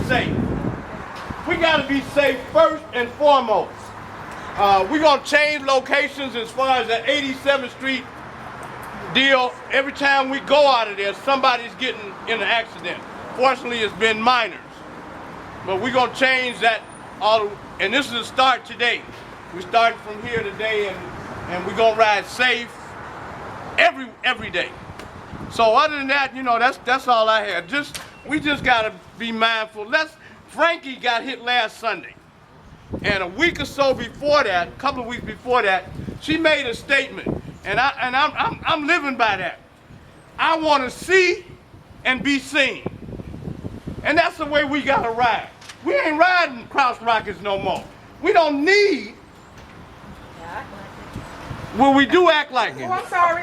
safe. We gotta be safe first and foremost. We're gonna change locations as far as the 87th Street deal. Every time we go out of there, somebody's getting in an accident. Fortunately, it's been minors. But we're gonna change that all, and this is the start today. We started from here today, and we're gonna ride safe every day. So other than that, you know, that's all I had. We just gotta be mindful. Frankie got hit last Sunday, and a week or so before that, a couple of weeks before that, she made a statement, and I'm living by that. I want to see and be seen, and that's the way we gotta ride. We ain't riding cross rockets no more. We don't need. Well, we do act like it. Oh, I'm sorry.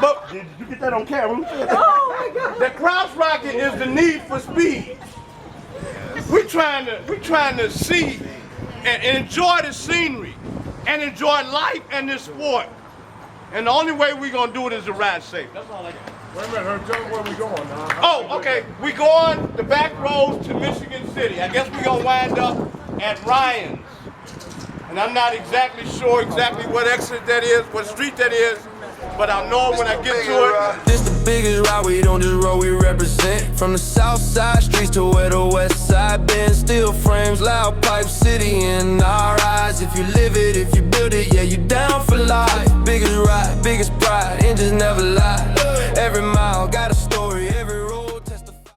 But did you get that on camera? Oh my God. The cross rocket is the need for speed. We're trying to see and enjoy the scenery and enjoy life and this sport. And the only way we're gonna do it is to ride safe. That's all I got. Wait a minute, tell me where we going now. Oh, okay. We going the back roads to Michigan City. I guess we're gonna wind up at Ryan's. And I'm not exactly sure what exit that is, what street that is, but I'll know when I get to it. This the biggest ride, we don't just roll, we represent. From the south side streets to where the west side been. Steel frames, loud pipe city in our eyes. If you live it, if you build it, yeah, you down for life. Biggest ride, biggest pride, engines never lie. Every